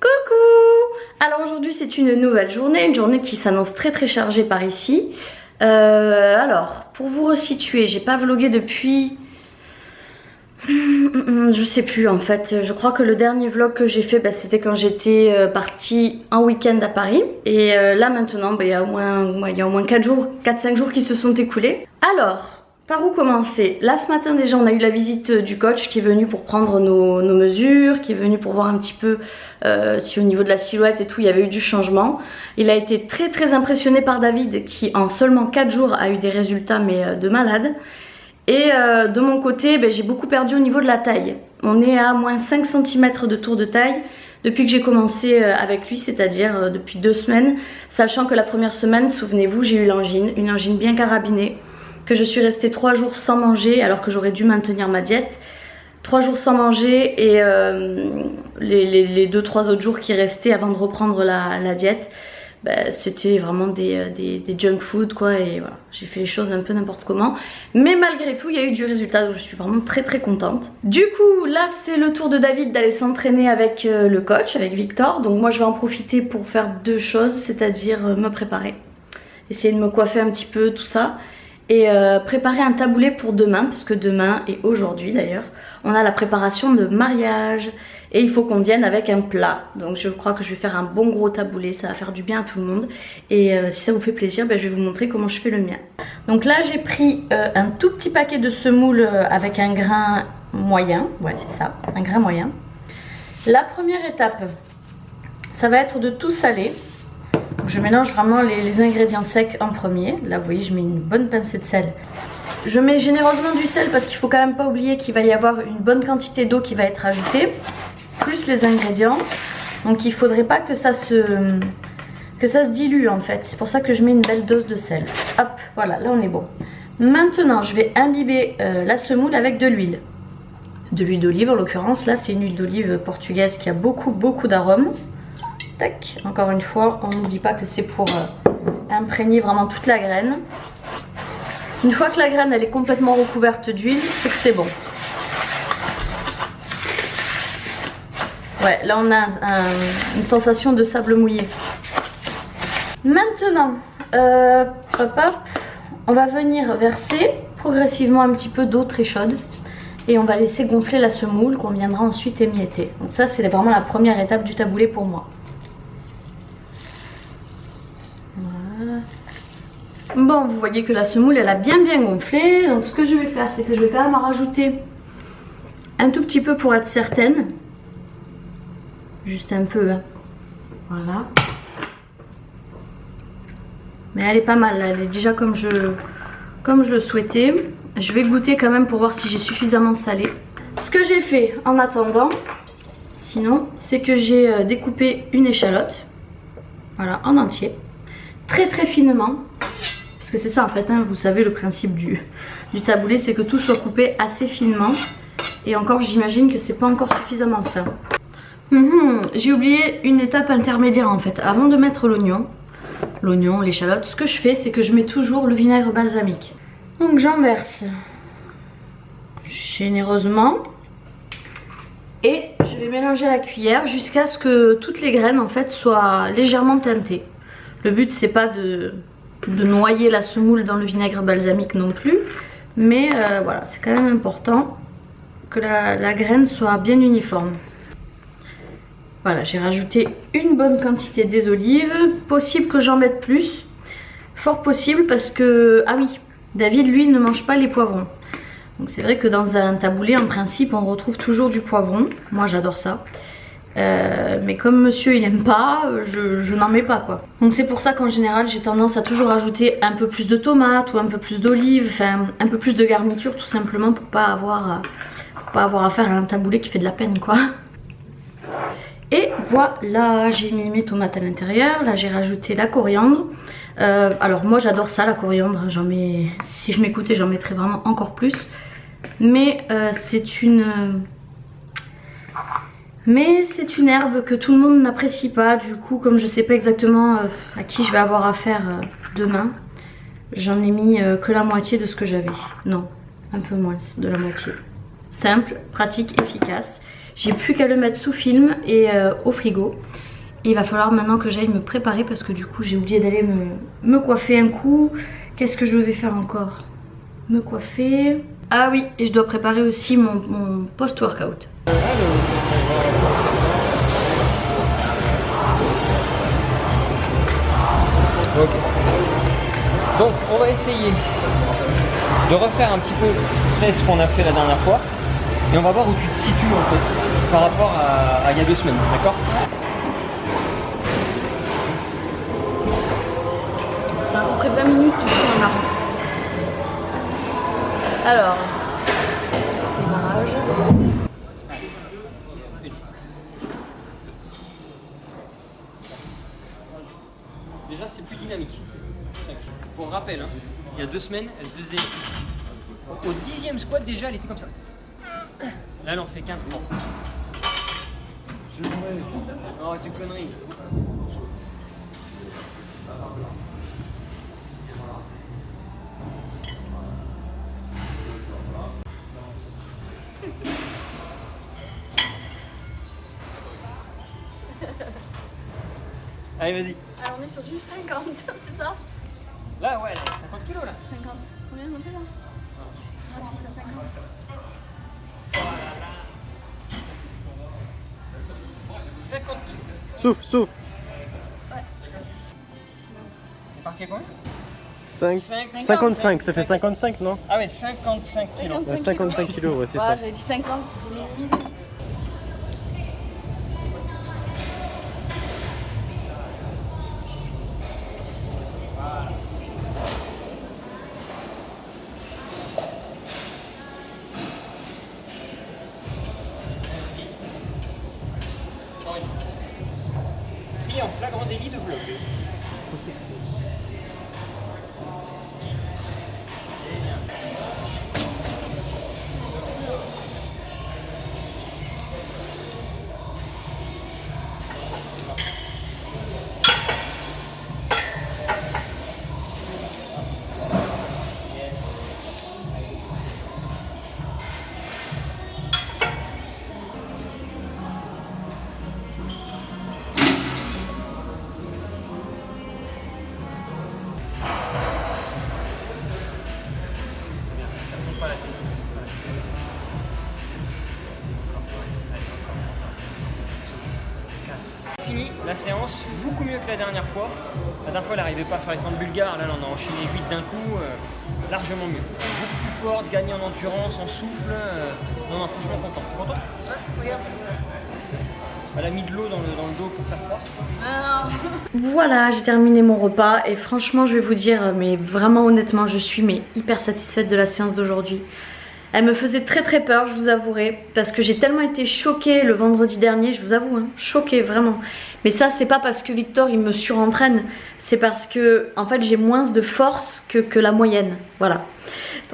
Coucou! Alors aujourd'hui c'est une nouvelle journée, une journée qui s'annonce très chargée par ici. Alors, pour vous resituer, j'ai pas vlogué depuis... Je sais plus en fait, je crois que le dernier vlog que j'ai fait c'était quand j'étais partie en week-end à Paris. Et là maintenant il y a au moins 4-5 jours qui se sont écoulés. Alors, par où commencer? Là ce matin déjà on a eu la visite du coach qui est venu pour prendre nos mesures, qui est venu pour voir un petit peu si au niveau de la silhouette et tout il y avait eu du changement. Il a été très impressionné par David qui en seulement 4 jours a eu des résultats mais de malade. Et de mon côté j'ai beaucoup perdu au niveau de la taille. On est à moins 5 cm de tour de taille depuis que j'ai commencé avec lui, c'est-à-dire depuis 2 semaines. Sachant que la première semaine, souvenez-vous, j'ai eu l'angine, une angine bien carabinée, que je suis restée 3 jours sans manger alors que j'aurais dû maintenir ma diète. 3 jours sans manger et les 2-3 autres jours qui restaient avant de reprendre la diète, c'était vraiment des junk food quoi, et voilà, j'ai fait les choses un peu n'importe comment. Mais malgré tout, il y a eu du résultat, donc je suis vraiment très contente. Du coup, là c'est le tour de David d'aller s'entraîner avec le coach, avec Victor. Donc moi je vais en profiter pour faire 2 choses, c'est-à-dire me préparer, essayer de me coiffer un petit peu, tout ça. Et préparer un taboulé pour demain, parce que demain et aujourd'hui d'ailleurs, on a la préparation de mariage et il faut qu'on vienne avec un plat. Donc je crois que je vais faire un bon gros taboulé, ça va faire du bien à tout le monde. Et si ça vous fait plaisir, je vais vous montrer comment je fais le mien. Donc là j'ai pris un tout petit paquet de semoule avec un grain moyen, ouais c'est ça, un grain moyen. La première étape, ça va être de tout saler. Je mélange vraiment les ingrédients secs en premier. Là vous voyez je mets une bonne pincée de sel. Je mets généreusement du sel parce qu'il faut quand même pas oublier qu'il va y avoir une bonne quantité d'eau qui va être ajoutée, plus les ingrédients. Donc il faudrait pas que ça se dilue en fait. C'est pour ça que je mets une belle dose de sel. Hop, voilà, là on est bon. Maintenant je vais imbiber la semoule avec de l'huile. De l'huile d'olive en l'occurrence. Là c'est une huile d'olive portugaise qui a beaucoup d'arômes. Tac, encore une fois, on n'oublie pas que c'est pour imprégner vraiment toute la graine. Une fois que la graine elle est complètement recouverte d'huile, c'est que c'est bon. Ouais, là on a une sensation de sable mouillé. Maintenant, on va venir verser progressivement un petit peu d'eau très chaude. Et on va laisser gonfler la semoule qu'on viendra ensuite émietter. Donc ça c'est vraiment la première étape du taboulé pour moi. Bon, vous voyez que la semoule elle a bien gonflé. Donc ce que je vais faire c'est que je vais quand même en rajouter un tout petit peu pour être certaine. Juste un peu hein. Voilà. Mais elle est pas mal là. Elle est déjà comme je le souhaitais. Je vais goûter quand même pour voir si j'ai suffisamment salé. Ce que j'ai fait en attendant, sinon, c'est que j'ai découpé une échalote. Voilà, en entier. Très finement. Parce que c'est ça en fait, hein, vous savez le principe du taboulé, c'est que tout soit coupé assez finement. Et encore j'imagine que c'est pas encore suffisamment fin. J'ai oublié une étape intermédiaire en fait. Avant de mettre l'oignon, l'échalote, ce que je fais c'est que je mets toujours le vinaigre balsamique. Donc j'en verse généreusement. Et je vais mélanger à la cuillère jusqu'à ce que toutes les graines en fait soient légèrement teintées. Le but c'est pas de noyer la semoule dans le vinaigre balsamique non plus, mais voilà, c'est quand même important que la graine soit bien uniforme. Voilà, j'ai rajouté une bonne quantité des olives, possible que j'en mette plus, fort possible parce que, ah oui, David lui ne mange pas les poivrons. Donc c'est vrai que dans un taboulé en principe on retrouve toujours du poivron, moi j'adore ça. Mais comme monsieur il aime pas, je n'en mets pas quoi. Donc c'est pour ça qu'en général j'ai tendance à toujours ajouter un peu plus de tomates ou un peu plus d'olives, enfin un peu plus de garniture tout simplement pour pas avoir à faire un taboulé qui fait de la peine quoi. Et voilà, j'ai mis mes tomates à l'intérieur, là j'ai rajouté la coriandre. Alors moi j'adore ça la coriandre, j'en mets, si je m'écoutais j'en mettrais vraiment encore plus. Mais c'est une herbe que tout le monde n'apprécie pas. Du coup comme je sais pas exactement à qui je vais avoir affaire demain, j'en ai mis que la moitié de ce que j'avais. Non, un peu moins de la moitié. Simple, pratique, efficace. J'ai plus qu'à le mettre sous film et au frigo. Et il va falloir maintenant que j'aille me préparer parce que du coup j'ai oublié d'aller me coiffer un coup. Qu'est-ce que je vais faire encore? Me coiffer. Ah oui, et je dois préparer aussi mon post-workout. Ok. Donc on va essayer de refaire un petit peu près ce qu'on a fait la dernière fois. Et on va voir où tu te situes en fait par rapport à il y a 2 semaines, d'accord? Dans à peu près 20 minutes, tu fais un arbre. Alors, démarrage. Déjà c'est plus dynamique. Pour rappel, hein, il y a 2 semaines, elle faisait au 10e squat déjà, elle était comme ça. Là elle en fait 15 points. Oh, tu conneries. Allez, vas-y. Alors on est sur du 50, c'est ça? Là, ouais, 50 kilos là. 50. Combien on fait là? 10 à 50. Oh là là. 50 kilos. Souffle, souffle. Ouais. Et par quel combien? 55, ça fait 55 non? Ah ouais, 55 kilos. 55 kilos, ouais, c'est Ouais, ça. j'avais dit 50. Pris en flagrant délit de vlog. Fini la séance, beaucoup mieux que la dernière fois. La dernière fois, elle n'arrivait pas à faire les fentes bulgares. Là, on a enchaîné 8 d'un coup, largement mieux. Beaucoup plus forte, gagner en endurance, en souffle. Non, non, franchement content. T'es content? Ouais, regarde. Elle a mis de l'eau dans le dos pour faire croire. Voilà, j'ai terminé mon repas et franchement, je vais vous dire, mais vraiment honnêtement, je suis hyper satisfaite de la séance d'aujourd'hui. Elle me faisait très peur, je vous avouerai, parce que j'ai tellement été choquée le vendredi dernier, je vous avoue, hein, choquée vraiment. Mais ça, c'est pas parce que Victor il me surentraîne, c'est parce que en fait j'ai moins de force que la moyenne, voilà.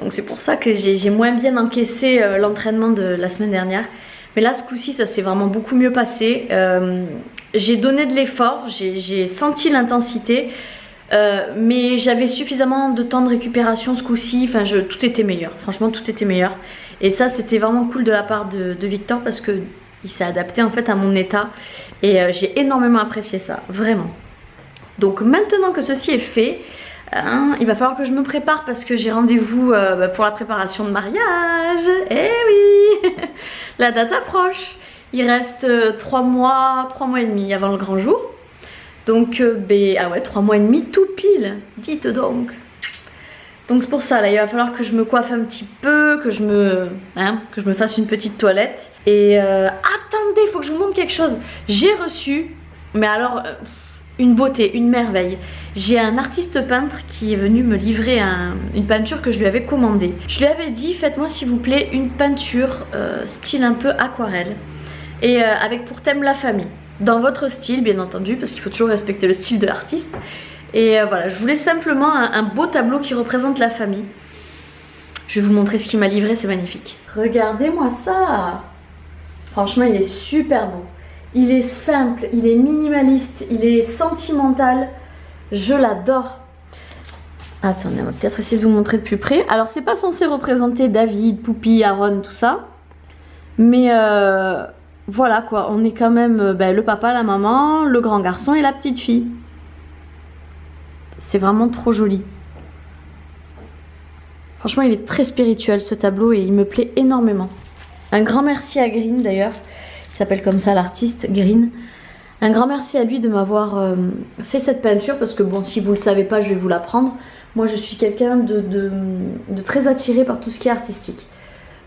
Donc c'est pour ça que j'ai moins bien encaissé l'entraînement de la semaine dernière. Mais là, ce coup-ci, ça s'est vraiment beaucoup mieux passé. J'ai donné de l'effort, j'ai senti l'intensité. Mais j'avais suffisamment de temps de récupération ce coup-ci, enfin tout était meilleur, franchement tout était meilleur. Et ça c'était vraiment cool de la part de Victor parce que il s'est adapté en fait à mon état et j'ai énormément apprécié ça, vraiment. Donc maintenant que ceci est fait, il va falloir que je me prépare parce que j'ai rendez-vous pour la préparation de mariage. Eh oui, la date approche, il reste 3 mois et demi avant le grand jour. Donc, ah ouais, 3 mois et demi tout pile, dites donc. Donc c'est pour ça, là, il va falloir que je me coiffe un petit peu, que je me fasse une petite toilette. Et attendez, il faut que je vous montre quelque chose. J'ai reçu, mais alors, une beauté, une merveille. J'ai un artiste peintre qui est venu me livrer une peinture que je lui avais commandée. Je lui avais dit, faites-moi s'il vous plaît une peinture style un peu aquarelle. Et avec pour thème la famille. Dans votre style bien entendu parce qu'il faut toujours respecter le style de l'artiste et voilà, je voulais simplement un beau tableau qui représente la famille. Je vais vous montrer ce qu'il m'a livré, c'est magnifique. Regardez-moi ça, franchement il est super beau, il est simple, il est minimaliste, il est sentimental, je l'adore. Attendez, on va peut-être essayer de vous montrer de plus près. Alors c'est pas censé représenter David, Poupie, Aaron, tout ça, mais voilà quoi, on est quand même le papa, la maman, le grand garçon et la petite fille. C'est vraiment trop joli. Franchement, il est très spirituel ce tableau et il me plaît énormément. Un grand merci à Green d'ailleurs, il s'appelle comme ça l'artiste, Green. Un grand merci à lui de m'avoir fait cette peinture parce que bon, si vous le savez pas, je vais vous l'apprendre. Moi, je suis quelqu'un de très attiré par tout ce qui est artistique.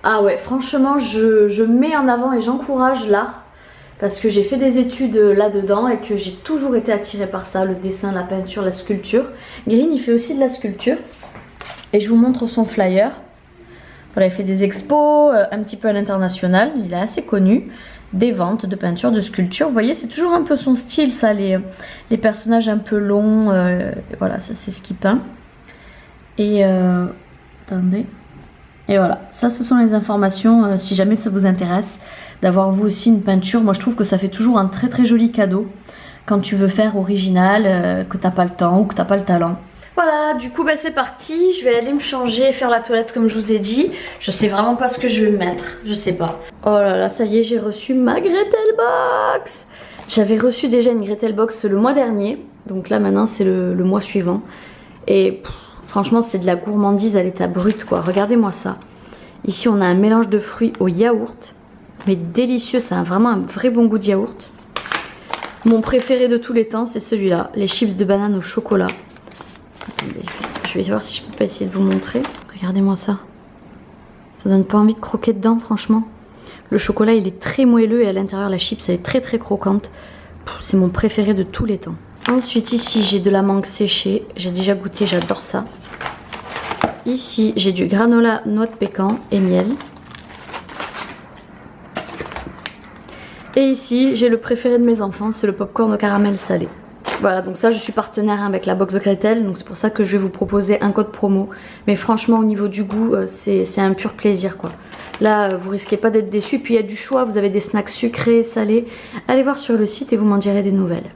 Ah ouais, franchement, je mets en avant et j'encourage l'art parce que j'ai fait des études là-dedans et que j'ai toujours été attirée par ça, le dessin, la peinture, la sculpture. Green, il fait aussi de la sculpture et je vous montre son flyer. Voilà, il fait des expos un petit peu à l'international, il est assez connu. Des ventes de peinture, de sculpture. Vous voyez, c'est toujours un peu son style, ça, les personnages un peu longs. Voilà, ça c'est ce qu'il peint. Et attendez. Et voilà, ça ce sont les informations, si jamais ça vous intéresse, d'avoir vous aussi une peinture. Moi je trouve que ça fait toujours un très très joli cadeau quand tu veux faire original, que t'as pas le temps ou que t'as pas le talent. Voilà, du coup c'est parti, je vais aller me changer et faire la toilette comme je vous ai dit. Je sais vraiment pas ce que je vais mettre, je sais pas. Oh là là, ça y est, j'ai reçu ma Gretel Box. J'avais reçu déjà une Gretel Box le mois dernier, donc là maintenant c'est le mois suivant. Et franchement c'est de la gourmandise à l'état brut quoi, regardez-moi ça. Ici on a un mélange de fruits au yaourt, mais délicieux, ça a vraiment un vrai bon goût de yaourt. Mon préféré de tous les temps c'est celui-là, les chips de banane au chocolat. Attendez, je vais voir si je peux pas essayer de vous montrer. Regardez-moi ça. Ça donne pas envie de croquer dedans, franchement. Le chocolat, il est très moelleux et à l'intérieur, la chips, elle est très très croquante. C'est mon préféré de tous les temps. Ensuite, ici, j'ai de la mangue séchée. J'ai déjà goûté, j'adore ça. Ici, j'ai du granola noix de pécan et miel. Et ici, j'ai le préféré de mes enfants, c'est le popcorn au caramel salé. Voilà, donc ça je suis partenaire avec la box de Gretel, donc c'est pour ça que je vais vous proposer un code promo. Mais franchement au niveau du goût, c'est un pur plaisir quoi. Là vous risquez pas d'être déçus, puis il y a du choix, vous avez des snacks sucrés, salés. Allez voir sur le site et vous m'en direz des nouvelles.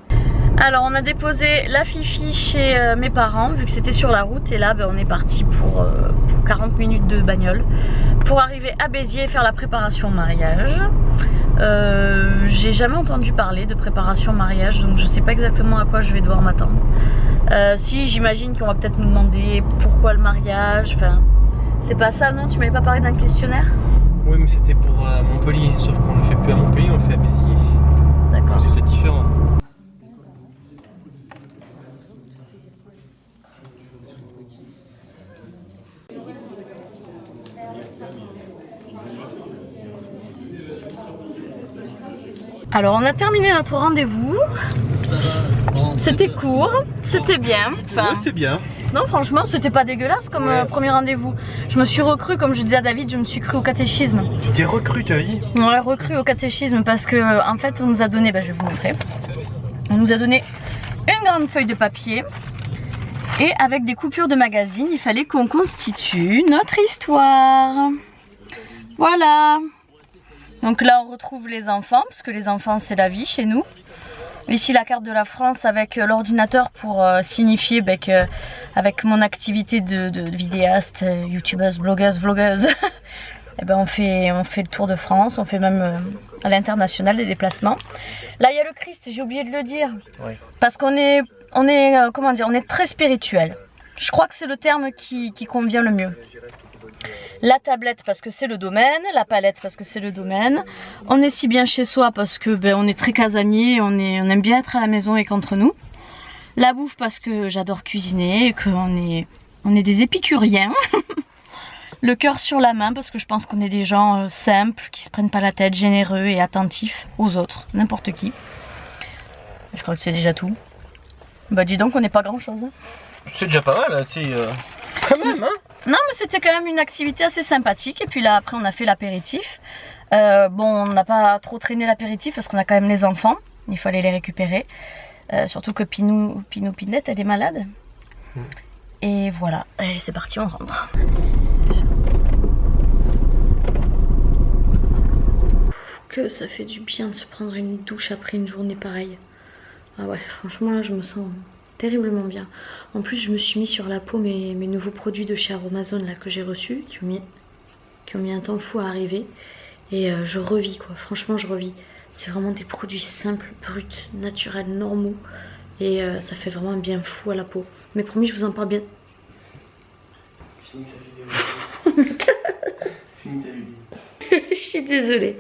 Alors on a déposé la Fifi chez mes parents vu que c'était sur la route et là on est parti pour 40 minutes de bagnole pour arriver à Béziers et faire la préparation mariage. J'ai jamais entendu parler de préparation mariage donc je sais pas exactement à quoi je vais devoir m'attendre. Si j'imagine qu'on va peut-être nous demander pourquoi le mariage, enfin c'est pas ça non? Tu m'avais pas parlé d'un questionnaire? Oui mais c'était pour Montpellier, sauf qu'on le fait plus à Montpellier, on le fait à Béziers. D'accord. C'est peut-être différent. Alors on a terminé notre rendez-vous. C'était court, c'était bien. Enfin, ouais, c'était bien. Non franchement c'était pas dégueulasse comme premier rendez-vous. Je me suis recrue, comme je disais à David, je me suis crue au catéchisme. Tu t'es recrue, tu as dit? Ouais, recrue au catéchisme parce que en fait on nous a donné, je vais vous montrer. On nous a donné une grande feuille de papier et avec des coupures de magazine, il fallait qu'on constitue notre histoire. Voilà. Donc là on retrouve les enfants, parce que les enfants c'est la vie chez nous. Ici la carte de la France avec l'ordinateur pour signifier que avec mon activité de vidéaste, youtubeuse, blogueuse, vlogueuse, et on fait le tour de France, on fait même à l'international des déplacements. Là il y a le Christ, j'ai oublié de le dire, oui. Parce qu'on est, comment dire, on est très spirituel. Je crois que c'est le terme qui convient le mieux. La tablette parce que c'est le domaine, la palette parce que c'est le domaine. On est si bien chez soi parce que on est très casanier, on aime bien être à la maison et qu'entre nous. La bouffe parce que j'adore cuisiner et qu'on est des épicuriens. Le cœur sur la main parce que je pense qu'on est des gens simples, qui se prennent pas la tête, généreux et attentifs aux autres, n'importe qui. Je crois que c'est déjà tout. Bah dis donc on n'est pas grand chose. Hein. C'est déjà pas mal, tu sais. Quand même, hein. Non mais c'était quand même une activité assez sympathique et puis là après on a fait l'apéritif. Bon on n'a pas trop traîné l'apéritif parce qu'on a quand même les enfants, il fallait les récupérer. Surtout que Pinette elle est malade. Et voilà, allez c'est parti on rentre. Que ça fait du bien de se prendre une douche après une journée pareille. Ah ouais franchement là je me sens terriblement bien. En plus je me suis mis sur la peau mes nouveaux produits de chez Aromazone là que j'ai reçus, qui ont mis un temps fou à arriver. Et je revis quoi, franchement je revis. C'est vraiment des produits simples, bruts, naturels, normaux. Et ça fait vraiment un bien fou à la peau. Mais promis, je vous en parle bien. Finis ta vidéo. Finis ta vidéo. Je suis désolée.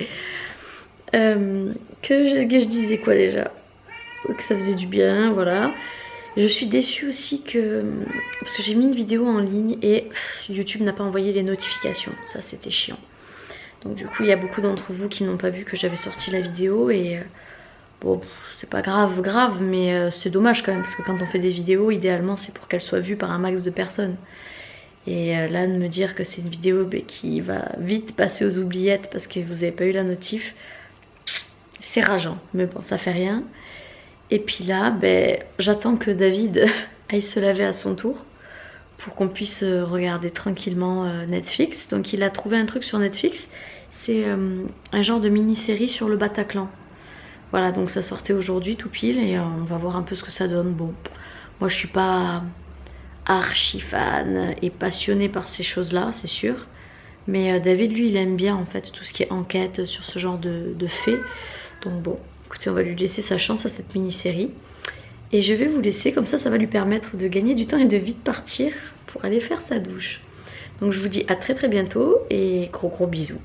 Que je disais quoi déjà? Que ça faisait du bien, voilà. Je suis déçue aussi parce que j'ai mis une vidéo en ligne et YouTube n'a pas envoyé les notifications. Ça, c'était chiant. Donc du coup, il y a beaucoup d'entre vous qui n'ont pas vu que j'avais sorti la vidéo et bon, c'est pas grave, mais c'est dommage quand même parce que quand on fait des vidéos, idéalement, c'est pour qu'elles soient vues par un max de personnes. Et là, de me dire que c'est une vidéo qui va vite passer aux oubliettes parce que vous n'avez pas eu la notif, c'est rageant. Mais bon, ça fait rien. Et puis là, j'attends que David aille se laver à son tour pour qu'on puisse regarder tranquillement Netflix. Donc il a trouvé un truc sur Netflix, c'est un genre de mini-série sur le Bataclan. Voilà, donc ça sortait aujourd'hui tout pile et on va voir un peu ce que ça donne. Bon, moi je suis pas archi fan et passionnée par ces choses-là, c'est sûr. Mais David, lui, il aime bien en fait tout ce qui est enquête sur ce genre de faits. Donc bon, écoutez, on va lui laisser sa chance à cette mini-série. Et je vais vous laisser, comme ça, ça va lui permettre de gagner du temps et de vite partir pour aller faire sa douche. Donc je vous dis à très bientôt et gros bisous.